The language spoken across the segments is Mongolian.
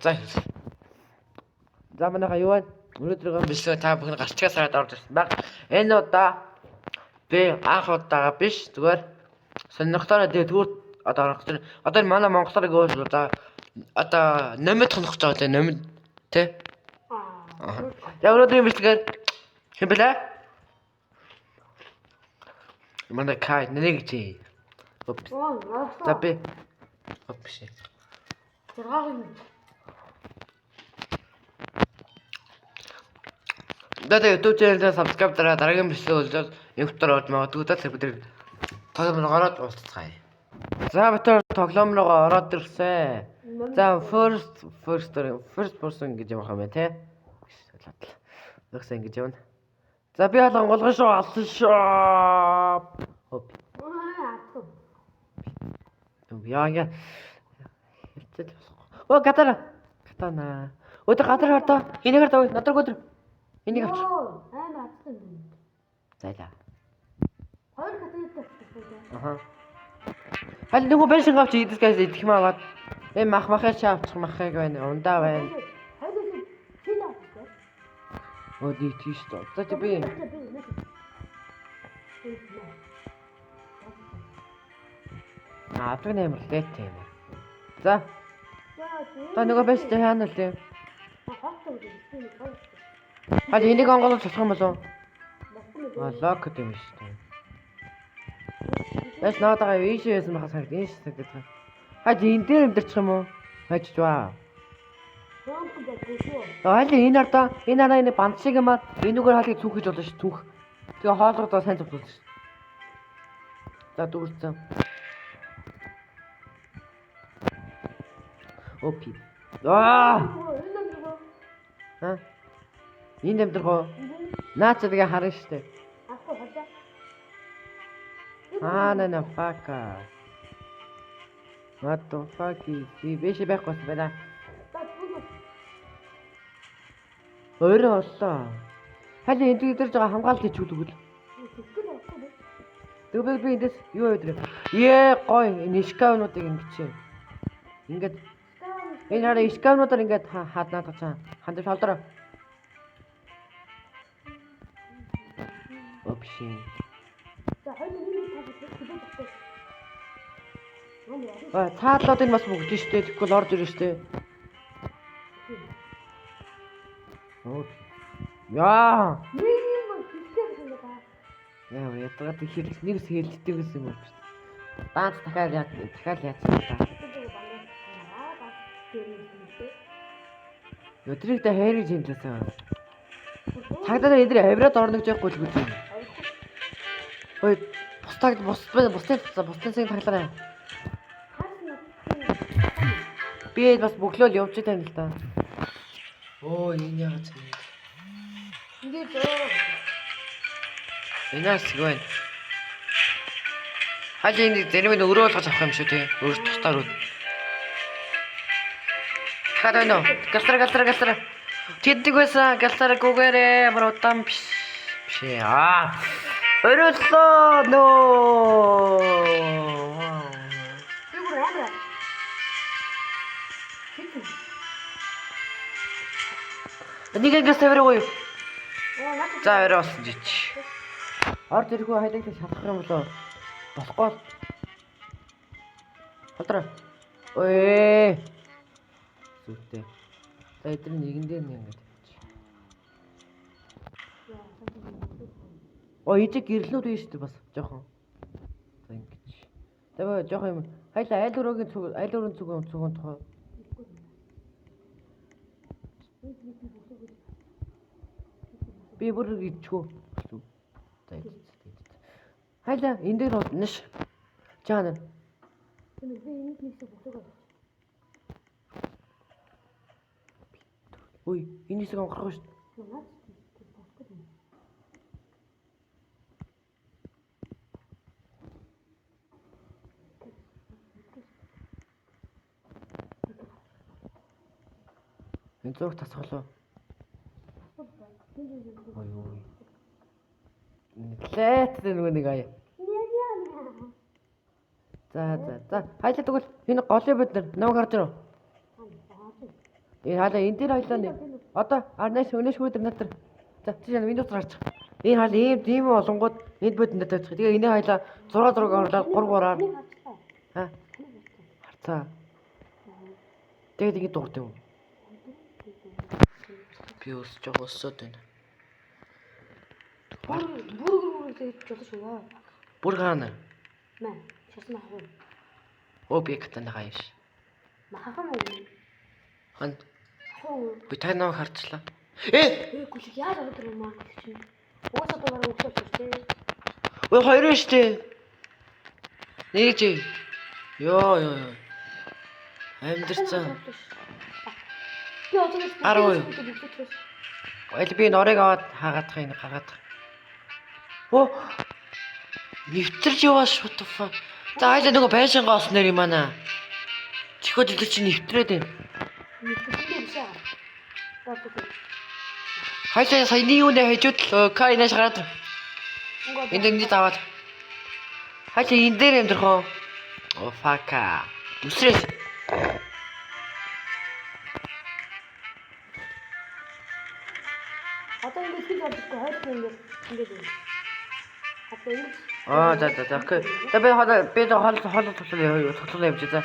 За. За манайха юу вэ? Өнөөдрийн бичлэг та бүхэн гарчгаас хараад орж ирсэн баг. Энэ удаа би анх удаага биш зүгээр сонирхолтой тэгвэр одоо манай монголоор гоо одоо номид тонох гэж байгаа тийм номид тий. За өнөөдрийн бичлэгээр хэн блэ? Манай кай нэг чи. За би. Опш. Дата YouTube channel-д subscribe дараагийн бичлэг болоод инфотор орж магадгүй даа бид тоглоом ороод уулзцгаая. За битэр тоглоом руу ороод ирсэн. За first person гэж юм байна те. Тэгсэн ингэж явна. За би бол голгон шүү алсан шүү. Хоп. Яа. О катана. Өдөр гадар хартаа. Энийг хартаа. Надраг өдөр. Энийг авч. Зайлаа. Хоёр катанатай авчихсан. Аха. Хал нөгөө беншин авч идэх гэж идэх юм аваад. Махыг авчих махыг байна. Ундаа байна. Оо ди тийш тоо. За чи би. Апрын амар лет юм. За. Та нөгөө беншин хаана л юм? Хали энийг онгоолж болох юм болов? Лок гэдэг юм шүү дээ. Яс наадаа ийш яасан бахаа санагд ийш санагдаж байгаа. Хали энэ дээр өмдөрчих юм уу? Хажиж ба. Хали энэ ардаа энэ банд шиг юм аа. Энүүгээр халыг цүхэж болно шүү цүх. Тэгээ хоолгодоо сайн цуглуулж шүү. За дүүрсэн. Опи. Аа! Ха? Энд амдрах. Наач тэгээ харна штэ. На фака. What the fuck is биш байхгүй байна. Өөрөө оллоо. Хали энд дээр байгаа хамгаалалт хийж өгдөг үл. Тэгээ би эндээс юу өдрөө. Гой энэ шкаунуудыг ингэж. Ингээд энэ хараа шкаунуудаар ингээд хааднаад байгаа. Хандаж холдроо. Опши. Цаадлууд энэ бас бүгд штэ тэгвэл орж ирнэ штэ. Яа. Яа, ятгаад хэлж нэгс хэлдэг гэсэн юм байна. Баанч дахиад яасан та. Өдрийг та хайрыг хэмжээсэн. Цагдаа эдрээ авираад орно гэж яахгүй л гэж юм. Ой, бусдын таглаарай. Би бас бөглөөл явж тань л та. Оо, энэ яагаад юм. Ингээд энэс гэн. Хажи энэ зэрэг өрөө болгож авах юм шүү те. Өөр тусдаар үү. Хадаа нөө. Галтраа. Тэддэг байсан галтраа гүгээрээ амар удаан биш. Өрөөлөө нөө. Нэг сэвэргүй. За өрөөс жич. Орд ирэхгүй хайлаг шалах юм болоо. Болохгүй. Хотроо. Ой. Зүгтээ. За эдгээр нэгэн дээр нэг ингэж. Оо ижиг гэрлүүд биш үү бас жоохон. За ингэж. Тэгээ жоохон юм. Хайлаа айл өрөөгийн цугуун тохоо. Би бүр ичгүү. За ингэж. Хайлаа энэ дээр унаш. Жаана. Би энийг нэгсээ босгоо. Ой, энэ хэсэг онгорхоо шүү дээ. Энэ зураг тасгалаа. Ой. Лэт нэг аяа. За. Хайлаа тэгвэл энэ голын бид нар намайг харж ирв. Энэ хаалаа энэ дээр хоёлаа нэг. Одоо арнаас өнөөш хүүдэр натар. За тийш Windows гарч. Энэ хаалаа ийм олонгууд энд бодонд тавьчих. Тэгээ энэ хоёлаа 6 орлоод 3-3-аар. Аа. Харцаа. Тэгээд ингэ дуурд юм. Би өсөөд байна. Бүр тэгж жолоош уу. Бүр хаана? Маа, шасна хав. Объект нагаа яаш. Махахан уу? Хан. Хоо. Би танаа харцлаа. Гүлэг яаж аваад ирэх юм аа чинь. Уусаа дуурай өглөөч тээ. Ой хоёр нь штэ. Нэг чи. Йоо. Амьдэрсэн. Би одоо л Ойл би норыг аваад хаагаадах энэ гаргаад. Оо. Нэвтэрч явааш what the fuck. За айлаа нөгөө байшингаа олсон нэр юм аа. Чихөө дэлгэр чи нэвтрээд байна. Хайлаа саяны юунд хажууд л кайнаш гараад. Энд ингэж аваад. Хайлаа энэ дээр амьдрах уу? Оо fuck. Үсрээ. Одоо ингэж хийж авчихгүй хойд ингэж байна. За окей. За би хоол тоглоо явж за.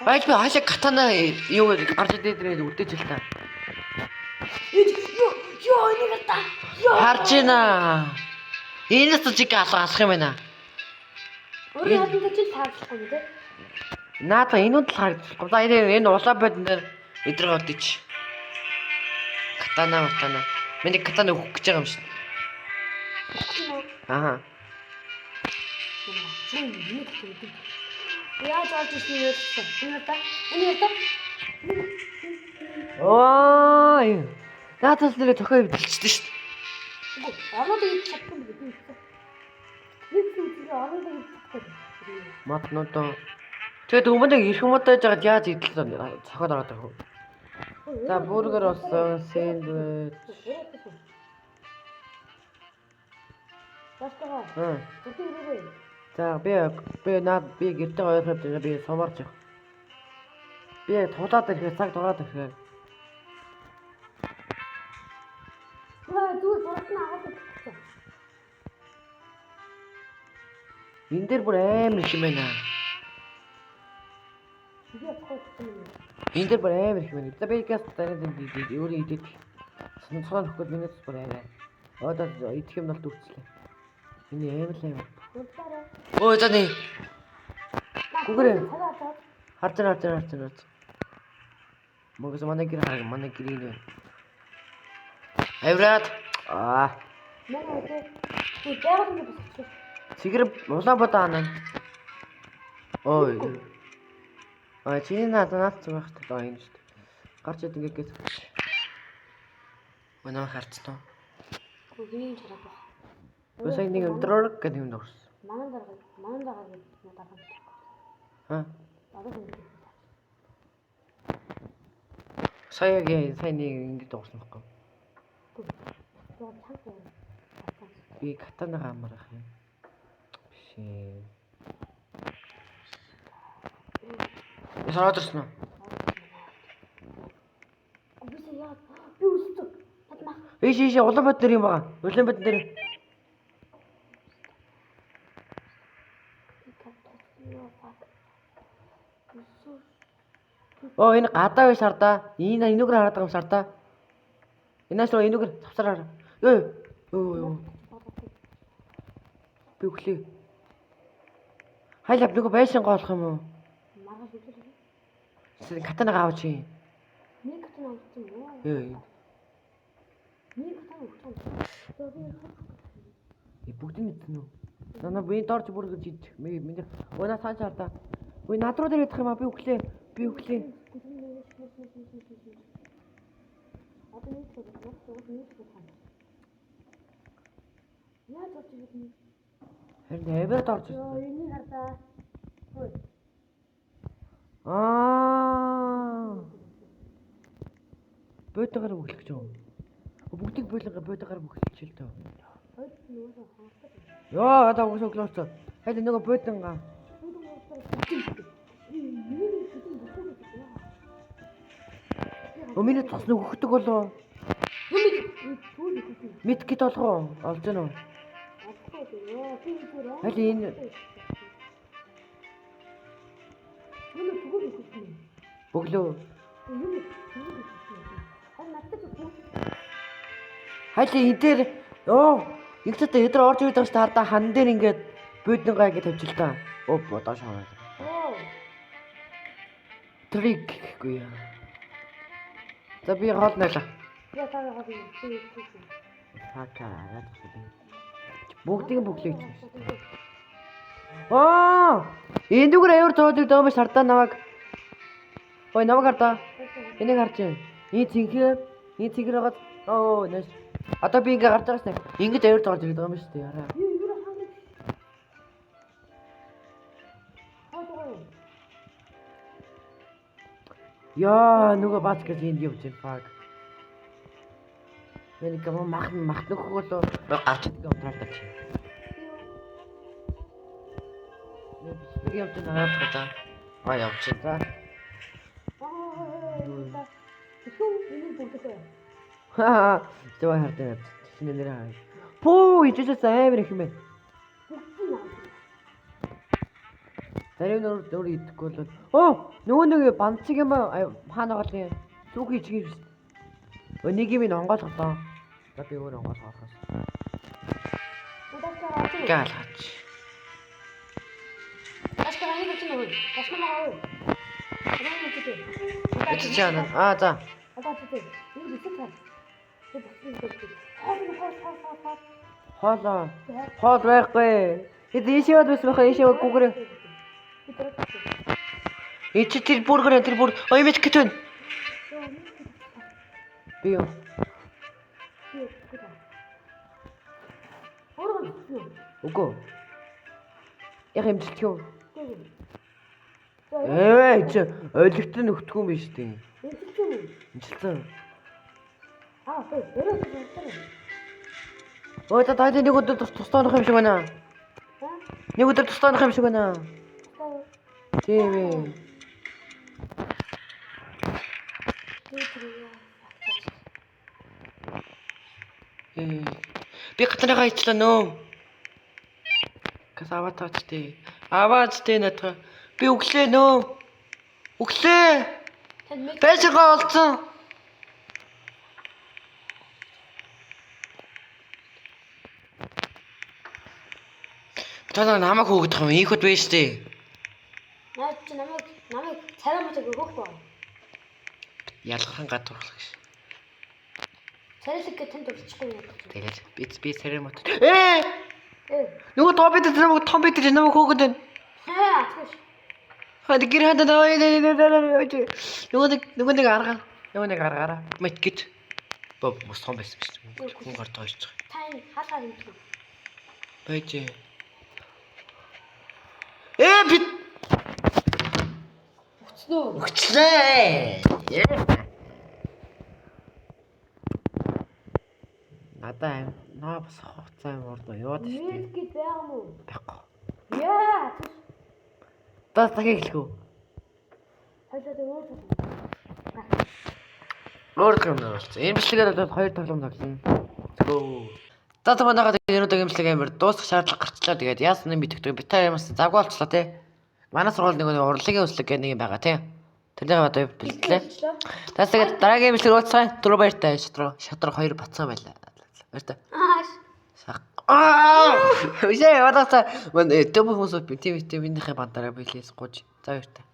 Байж би хаашаа катана юу гарч идээд үлдээж л та. Ёо энийг та. Харж байна. Энэс чиг алах юм байна. Өөрөө хатан гэж таарчихгүй нэ. Наата энүүд л харагдахгүй. За энэ улаа бодон дээр эдрэг одчих. Катана. Миний катана өгөх гэж байгаа юм шин. Аа. Яаж олж ирсэн юм бэ? Энэ та. Ой. Наатас нэрээ тохио бэлчдээ шин. Арууд ийм чадсан биз дээ. Нэг арууд ийм чадсан. Матнуудаа. Тэгээд өмнө ирэх юм удаж жагаад яаж идэлсэн цохоод ороод ирэх вэ? За бургер болсон, сэндвич. Бastага. За би гэртээ ойрхоод байгаа би сумарч явах. Би тулаад ирэхээр цаг дураад ирэхээр. Дүүр буртна аваад. Энэ дээр бүр амар их юм байна. Энэ дээр бүр амар их байна. За би газ тараад өөрөө идэж. Сонцгоо нөхгүй миний бүр арай. Одоо идэх юм бол дүүцлээ. Энэ амар л юм. Ой зани. Гүгэрэ. Харж. Могос манай гэр энэ. Авраад. Сигэр Улаанбаатар анаа. Ой. Чиний надаас байх таа энэ шүү дээ. Гарч идэв ингээд. Өнөө харцсан. Гүгний чараад баг. Өсөй нэг өдрөг гэдэг юм дурс. Манай дараа гэж надад. Аа. Одоо Сая нэг ингэж дуурсан байхгүй. Би катана хамарах юм. Биш. Саадэрсэн үү? Би үсдэг. Татмах. Ийш Улаанбаатар юм байгаа. Улаанбаатар дээр. Энэ гадаа биш хардаа. Энүүгээр хараад байгаа юм сардаа. Энэс руу энүүгээр завсараар. Ёо. Би өглөө. Хайлаа нөгөө байшин гоолох юм уу? Маргаш үгүй. Син катанага авч юм. Нэг катана авсан юм уу? Ёо. Нэг катана авсан. Бүгдийг мэдсэн үү? Нана би дорж бүр гэж ид. Миний өнөө цааш хардаа. Үй над руу дээр идэх юм аа би өглөө. Харин эвэд орж ирсэн. Энийг хардаа. Хөөе. Бойтойгоор өглөх гэж юм. Бүгдийг бойтойгоор өглөж л тоо. Йоо, одоо өглөөч. Хайд нөгөө бойтонгаа. Миний цас нэг өгдөг болоо. Юм түүл өгсөн. Мэдкит олгоо. Олж гэнэ үү? Хали энэ Юм түүл өгсөн. бөглөө. Юм түүл өгсөн. Надад түүл. Хали энэ дээр ёо ингэхдээ эдгээр орж ирээд байгаа шүү дээ. Хардаа хан дээр ингээд бүйдэнгаа ингэ тавьчих л та. Оо бодоош хаа. Оо. Трик гэхгүй яа. За би хоол нэлээ. Я таа хаа би. Хака яа гэсэн. Бүгдийг бүглэж. Аа! Энэ дүгээр аяар тоодог даа маш хардаа наваг. Ой наваг хардаа. Энийг харж байна. Энэ цэнхэр хагаад оо нэс. Одоо би ингээ гарч байгаас нэг ингэж аяар тоолж ирээд байгаа юм шүү дээ. Яраа. Яа, нөгөө бац гэж энд явж байна. Миний гам мах нөхөг болоо гарч идэг унтраад тач. Би явж байгаа та. Явж байгаа. Хаа, зөв хардаа. Шинэ нэр хаа. Пүү, ичээс амар их юм байна. Зарим нөр идэхгүй бол. Оо, нөгөө нэг банцэг юм хаана байгаа юм. Зүг хийж гэж. Өнийг минь онгоолголоо. За би өөр онгоолгоохоос. Гаалаач. Ашкараны гэж нэг. Ашмаа. Эцэжана. За. Одоо тийм. Энэ бичих. Хоол байхгүй. Эд ийшээ бос байх ийшээ гүгэр. Эцэг тэр бургер ой мэд гэтэн. Би юу? Үгүй. Яг хэмжилт юу? Чи ойлгохтой нөхдөг юм биш үү? Хэмжилтэн. Ой та тань нэг өдөр тусдах юм шиг байна. Нэг өдөр тусдах юм шиг байна. Тийм ээ. Би гатнагаа ичлээ нөө. Касаватачтэй. Аваачтэй натга. Би өглөө нөө. Өглөө. Бэжгаа олцсон. Тана намайг хөөгдөх юм. Ийхүүд байж тээ. Наад чи намайг царай мөчөг өгөх баа. Ялгархан гадуурлах гэж. Царайлаг гэж танд урьчихгүй юм. Тэгээд би царай мот. Нөгөө том бид намайг хөөгд байна. Атгаш. Хад гэр хадаа нөгөө нэг аргаараа. Мэт гэж. Мос том байсан биш үү? Хүн гартаа ойчих. Тань хаалгаар юм. Байж. Би Өгчлээ. Надаа наа бас хугацаа юм ордоо яваад штэ. Нэг гэж байгаа юм уу? Байхгүй. Яа. Тас дахиад хэлэхүү. Хажууд Өөр юм болсон. Энэ бичлэгээр бол 2 тоглоом тоглоно. Тэгөө. Тата манайхаа энэ бичлэг амир дуусах шаардлага гарчлаа. Тэгээд яасан юм битгдэг. Битаа ямаас завгүй болчлоо те. Манай сургууль нэг урлагийн өслөг гэх нэг юм байгаа те. Тэрнийг одоо бэлтлээ. Тас тэгээд дараагийн бичлэг ууцсан. Түрүү баяртай шатраг 2 бацсан байлаа. Баяртай. Үгүй ээ, одоо мань дэв хүмүүс битээ минийхээ бандараа билээс гож. За баяртай.